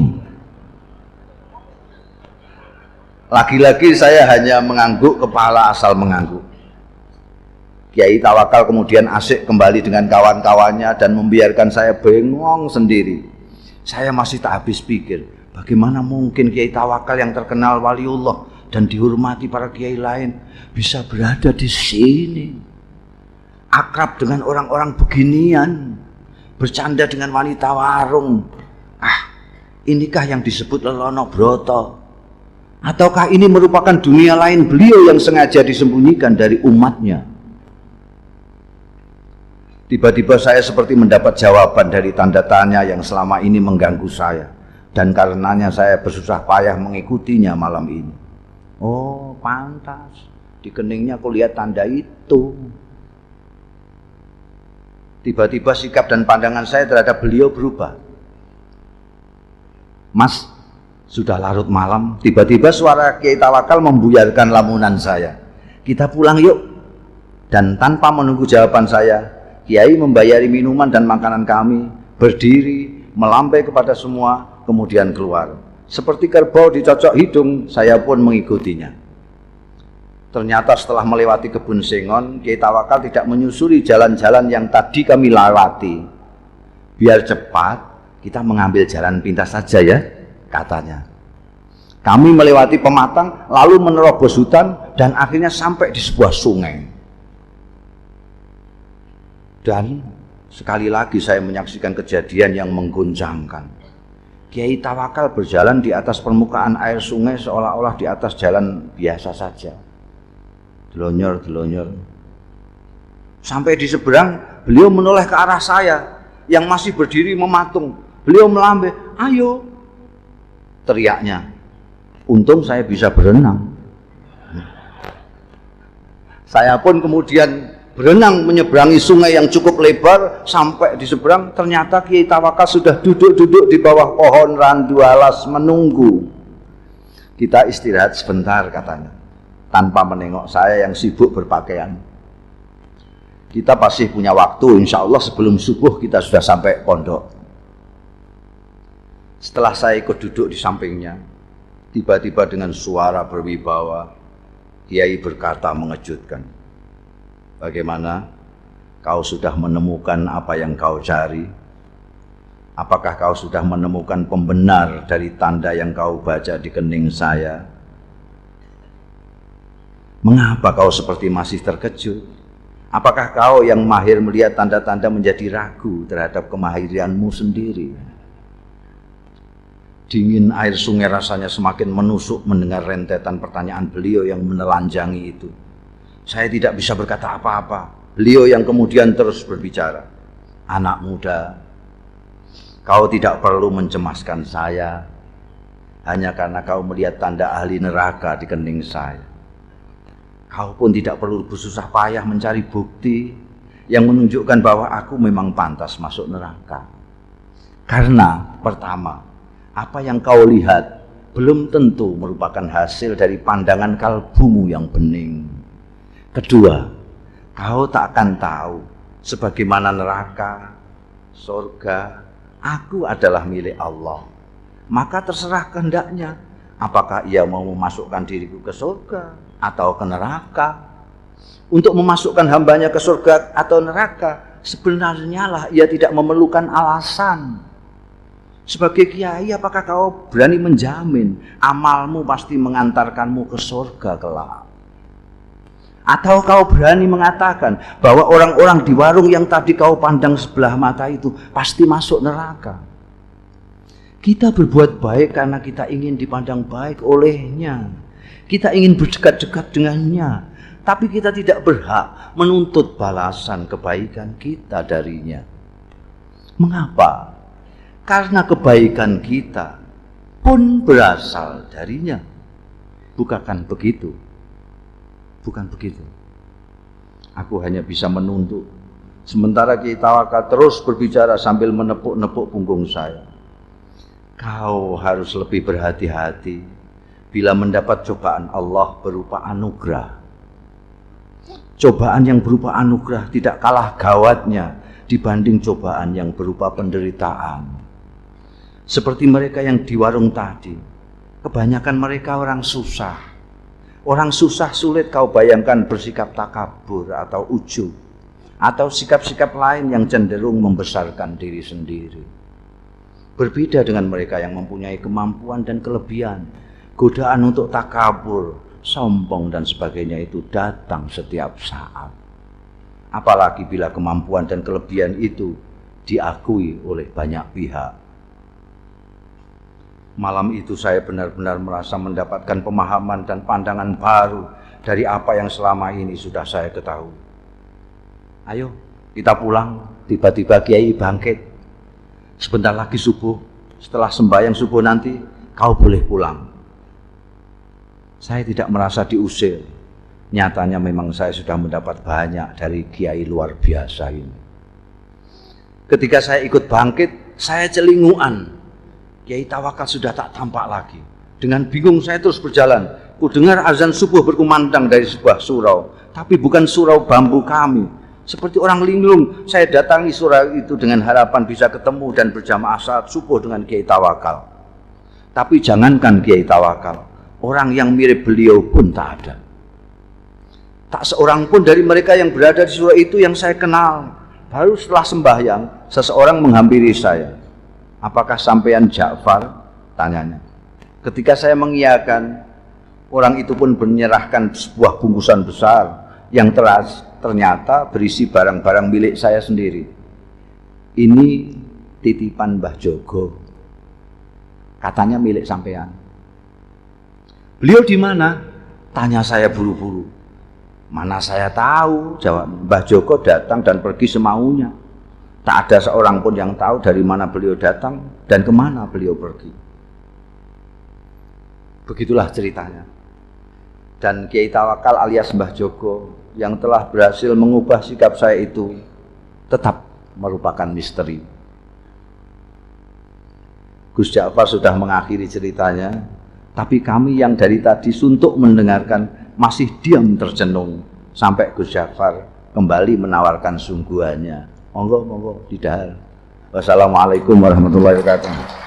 Lagi-lagi saya hanya mengangguk kepala asal mengangguk. Kiai Tawakal kemudian asik kembali dengan kawan-kawannya dan membiarkan saya bengong sendiri. Saya masih tak habis pikir, bagaimana mungkin Kiai Tawakal yang terkenal waliullah dan dihormati para kiai lain bisa berada di sini, akrab dengan orang-orang beginian, bercanda dengan wanita warung. Inikah yang disebut lelono broto? Ataukah ini merupakan dunia lain beliau yang sengaja disembunyikan dari umatnya? Tiba-tiba saya seperti mendapat jawaban dari tanda tanya yang selama ini mengganggu saya, dan karenanya saya bersusah payah mengikutinya malam ini. Oh, pantas di keningnya aku lihat tanda itu. Tiba-tiba sikap dan pandangan saya terhadap beliau berubah. Mas, sudah larut malam. Tiba-tiba suara Kiai Tawakal membuyarkan lamunan saya. Kita pulang yuk. Dan tanpa menunggu jawaban saya, Kiai membayari minuman dan makanan kami, berdiri, melambai kepada semua, kemudian keluar. Seperti kerbau dicocok hidung, saya pun mengikutinya. Ternyata setelah melewati kebun sengon, Kiai Tawakal tidak menyusuri jalan-jalan yang tadi kami lewati. Biar cepat, kita mengambil jalan pintas saja ya, katanya. Kami melewati pematang, lalu menerobos hutan, dan akhirnya sampai di sebuah sungai. Dan sekali lagi saya menyaksikan kejadian yang mengguncangkan. Kiai Tawakal berjalan di atas permukaan air sungai seolah-olah di atas jalan biasa saja. Delonyor-delonyor. Sampai di seberang, beliau menoleh ke arah saya yang masih berdiri mematung. Beliau melambai, ayo, teriaknya. Untung saya bisa berenang. Saya pun kemudian berenang menyeberangi sungai yang cukup lebar, sampai di seberang ternyata Kiai Tawakal sudah duduk-duduk di bawah pohon randu alas menunggu. Kita istirahat sebentar katanya, tanpa menengok saya yang sibuk berpakaian. Kita pasti punya waktu, insya Allah sebelum subuh kita sudah sampai pondok. Setelah saya ikut duduk di sampingnya, tiba-tiba dengan suara berwibawa, Kiai berkata mengejutkan, "Bagaimana? Kau sudah menemukan apa yang kau cari? Apakah kau sudah menemukan pembenar dari tanda yang kau baca di kening saya? Mengapa kau seperti masih terkejut? Apakah kau yang mahir melihat tanda-tanda menjadi ragu terhadap kemahiranmu sendiri?" Dingin air sungai rasanya semakin menusuk mendengar rentetan pertanyaan beliau yang menelanjangi itu. Saya tidak bisa berkata apa-apa. Beliau yang kemudian terus berbicara, "Anak muda, kau tidak perlu mencemaskan saya hanya karena kau melihat tanda ahli neraka di kening saya. Kau pun tidak perlu bersusah payah mencari bukti yang menunjukkan bahwa aku memang pantas masuk neraka. Karena pertama, apa yang kau lihat belum tentu merupakan hasil dari pandangan kalbumu yang bening. Kedua, kau tak akan tahu sebagaimana neraka, surga, aku adalah milik Allah. Maka terserah kehendaknya, apakah ia mau memasukkan diriku ke surga atau ke neraka. Untuk memasukkan hambanya ke surga atau neraka, sebenarnya lah ia tidak memerlukan alasan. Sebagai kiai, apakah kau berani menjamin amalmu pasti mengantarkanmu ke surga kelak? Atau kau berani mengatakan bahwa orang-orang di warung yang tadi kau pandang sebelah mata itu pasti masuk neraka? Kita berbuat baik karena kita ingin dipandang baik olehnya. Kita ingin berdekat-dekat dengannya. Tapi kita tidak berhak menuntut balasan kebaikan kita darinya. Mengapa? Karena kebaikan kita pun berasal darinya. Bukan begitu? Bukan begitu. Aku hanya bisa menuntut. Sementara Kiai Tawakal terus berbicara sambil menepuk-nepuk punggung saya. Kau harus lebih berhati-hati bila mendapat cobaan Allah berupa anugerah. Cobaan yang berupa anugerah tidak kalah gawatnya dibanding cobaan yang berupa penderitaan. Seperti mereka yang di warung tadi, kebanyakan mereka orang susah. Orang susah sulit kau bayangkan bersikap takabur atau ujub, atau sikap-sikap lain yang cenderung membesarkan diri sendiri. Berbeda dengan mereka yang mempunyai kemampuan dan kelebihan, godaan untuk takabur, sombong dan sebagainya itu datang setiap saat. Apalagi bila kemampuan dan kelebihan itu diakui oleh banyak pihak. Malam itu saya benar-benar merasa mendapatkan pemahaman dan pandangan baru dari apa yang selama ini sudah saya ketahui. Ayo kita pulang. Tiba-tiba Kiai bangkit. Sebentar lagi subuh. Setelah sembahyang subuh nanti kau boleh pulang. Saya tidak merasa diusir. Nyatanya memang saya sudah mendapat banyak dari Kiai luar biasa ini. Ketika saya ikut bangkit, saya celinguan. Kiai Tawakal sudah tak tampak lagi. Dengan bingung saya terus berjalan. Ku dengar azan subuh berkumandang dari sebuah surau, tapi bukan surau bambu kami. Seperti orang linglung, saya datangi surau itu dengan harapan bisa ketemu dan berjamaah saat subuh dengan Kiai Tawakal. Tapi jangankan Kiai Tawakal, orang yang mirip beliau pun tak ada. Tak seorang pun dari mereka yang berada di surau itu yang saya kenal. Baru setelah sembahyang, seseorang menghampiri saya. "Apakah sampean Ja'far?" tanyanya. Ketika saya mengiyakan, orang itu pun menyerahkan sebuah bungkusan besar yang ternyata berisi barang-barang milik saya sendiri. "Ini titipan Mbah Jogo," katanya, "milik sampean." "Beliau di mana?" tanya saya buru-buru. "Mana saya tahu," jawab. "Mbah Jogo datang dan pergi semaunya. Tak ada seorang pun yang tahu dari mana beliau datang dan kemana beliau pergi." Begitulah ceritanya. Dan Kiai Tawakal alias Mbah Jogo yang telah berhasil mengubah sikap saya itu tetap merupakan misteri. Gus Ja'far sudah mengakhiri ceritanya, tapi kami yang dari tadi suntuk mendengarkan masih diam tercenung sampai Gus Ja'far kembali menawarkan sungguhannya. Monggo, monggo, didahar. Wassalamualaikum warahmatullahi wabarakatuh.